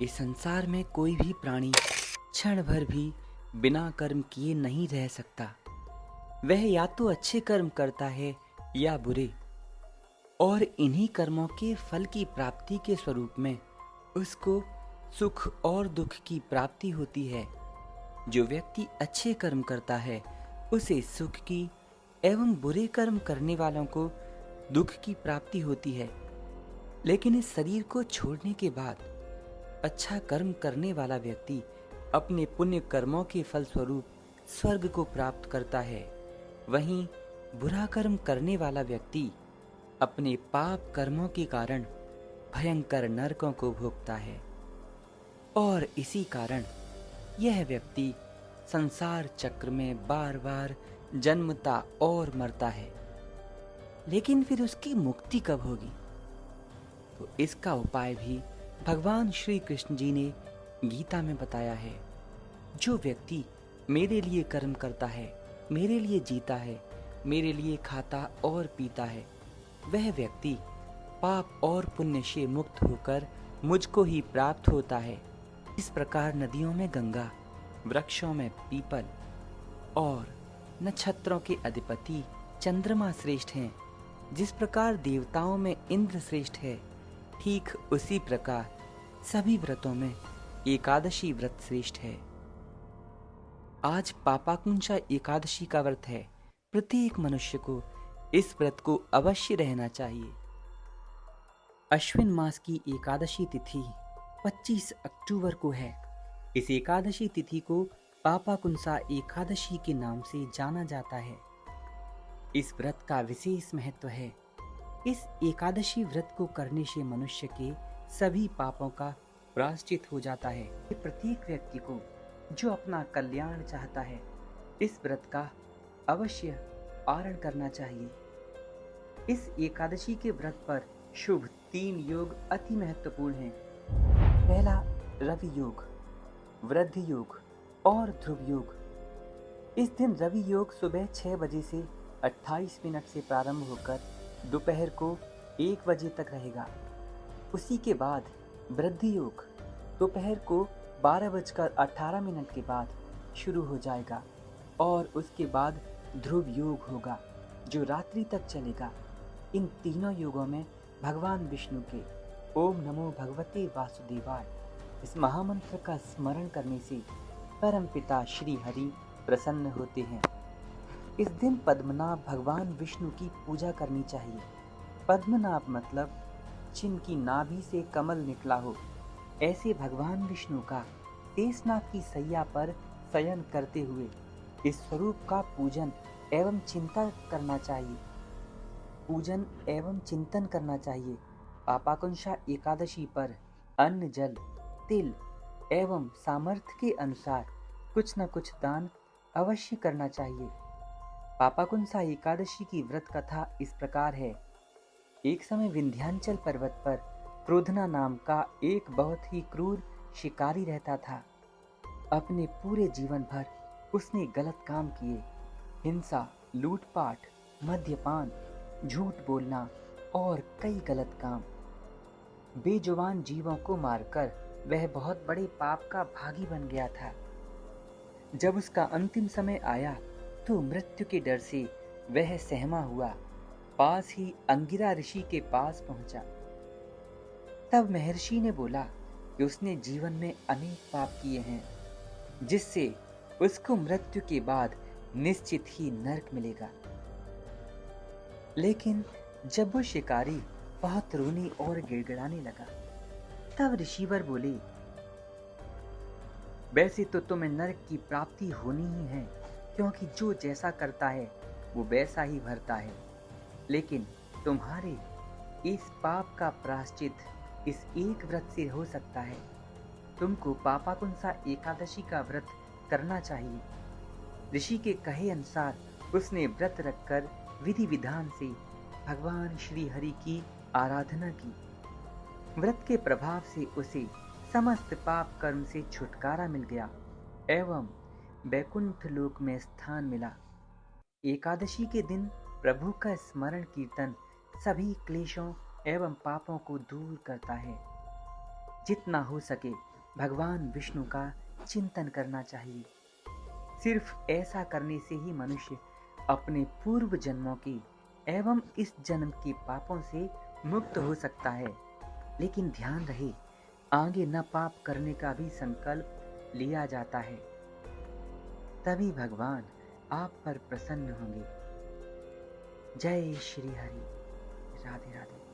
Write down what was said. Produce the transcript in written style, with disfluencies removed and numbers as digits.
इस संसार में कोई भी प्राणी क्षण भर भी बिना कर्म किए नहीं रह सकता। वह या तो अच्छे कर्म करता है या बुरे, और इन्हीं कर्मों के फल की प्राप्ति के स्वरूप में उसको सुख और दुख की प्राप्ति होती है। जो व्यक्ति अच्छे कर्म करता है उसे सुख की, एवं बुरे कर्म करने वालों को दुख की प्राप्ति होती है। लेकिन इस शरीर को छोड़ने के बाद अच्छा कर्म करने वाला व्यक्ति अपने पुण्य कर्मों के फल स्वरूप स्वर्ग को प्राप्त करता है। वहीं बुरा कर्म करने वाला व्यक्ति अपने पाप कर्मों के कारण भयंकर नरकों को भोगता है, और इसी कारण यह व्यक्ति संसार चक्र में बार बार जन्मता और मरता है। लेकिन फिर उसकी मुक्ति कब होगी? तो इसका उपाय भी भगवान श्री कृष्ण जी ने गीता में बताया है। जो व्यक्ति मेरे लिए कर्म करता है, मेरे लिए जीता है, मेरे लिए खाता और पीता है, वह व्यक्ति पाप और पुण्य से मुक्त होकर मुझको ही प्राप्त होता है। इस प्रकार नदियों में गंगा, वृक्षों में पीपल और नक्षत्रों के अधिपति चंद्रमा श्रेष्ठ हैं। जिस प्रकार देवताओं में इंद्र श्रेष्ठ है, ठीक उसी प्रकार सभी व्रतों में एकादशी व्रत श्रेष्ठ है। आज पापाकुंशा एकादशी का व्रत है। प्रत्येक मनुष्य को इस व्रत को अवश्य रहना चाहिए। अश्विन मास की एकादशी तिथि 25 अक्टूबर को है। इस एकादशी तिथि को पापाकुंशा एकादशी के नाम से जाना जाता है। इस व्रत का विशेष महत्व है। इस एकादशी व्रत को करने से मनुष्य के सभी पापों का प्रायश्चित हो जाता है। प्रत्येक व्यक्ति को जो अपना कल्याण चाहता है, इस व्रत का अवश्य पारण करना चाहिए। इस एकादशी के व्रत पर शुभ 3 योग अति महत्वपूर्ण हैं। पहला रवि योग, वृद्धि योग और ध्रुव योग। इस दिन रवि योग सुबह 6 बजे से 28 मिनट से प्रारंभ होकर दोपहर को 1 बजे तक रहेगा। उसी के बाद वृद्धि योग दोपहर को 12:18 के बाद शुरू हो जाएगा, और उसके बाद ध्रुव योग होगा जो रात्रि तक चलेगा। इन तीनों योगों में भगवान विष्णु के ओम नमो भगवते वासुदेवाय इस महामंत्र का स्मरण करने से परमपिता श्री हरि प्रसन्न होते हैं। इस दिन पद्मनाभ भगवान विष्णु की पूजा करनी चाहिए। पद्मनाभ मतलब जिनकी नाभि से कमल निकला हो, ऐसे भगवान विष्णु का शेषनाग की सैया पर शयन करते हुए इस स्वरूप का पूजन एवं चिंतन करना चाहिए। पापाकुंशा एकादशी पर अन्न, जल, तिल एवं सामर्थ्य के अनुसार कुछ न कुछ दान अवश्य करना चाहिए। पापाकुंशा एकादशी की व्रत कथा इस प्रकार है। एक समय विंध्याचल पर्वत पर क्रोधना नाम का एक बहुत ही क्रूर शिकारी रहता था। अपने पूरे जीवन भर उसने गलत काम किए। हिंसा, लूटपाट, मद्यपान, झूठ बोलना और कई गलत काम। बेजुबान जीवों को मारकर वह बहुत बड़े पाप का भागी बन गया था। जब उसका अंतिम समय आया तो मृत्यु के डर से वह सहमा हुआ पास ही अंगिरा ऋषि के पास पहुंचा। तब महर्षि ने बोला कि उसने जीवन में अनेक पाप किए हैं, जिससे उसको मृत्यु के बाद निश्चित ही नरक मिलेगा। लेकिन जब वो शिकारी बहुत रोने और गिड़गिड़ाने लगा, तब ऋषिवर बोले, वैसे तो तुम्हें नरक की प्राप्ति होनी ही है, क्योंकि जो जैसा करता है वो वैसा ही भरता है। लेकिन तुम्हारे इस पाप का प्रायश्चित इस एक व्रत से हो सकता है। तुमको पापाकुंशा एकादशी का व्रत करना चाहिए। ऋषि के कहे अनुसार उसने व्रत रखकर विधि विधान से भगवान श्री हरि की आराधना की। व्रत के प्रभाव से उसे समस्त पाप कर्म से छुटकारा मिल गया एवं वैकुंठ लोक में स्थान मिला। एकादशी के दिन प्रभु का स्मरण कीर्तन सभी क्लेशों एवं पापों को दूर करता है। जितना हो सके भगवान विष्णु का चिंतन करना चाहिए। सिर्फ ऐसा करने से ही मनुष्य अपने पूर्व जन्मों की एवं इस जन्म के पापों से मुक्त हो सकता है। लेकिन ध्यान रहे, आगे न पाप करने का भी संकल्प लिया जाता है, तभी भगवान आप पर प्रसन्न होंगे। जय श्री हरि। राधे राधे।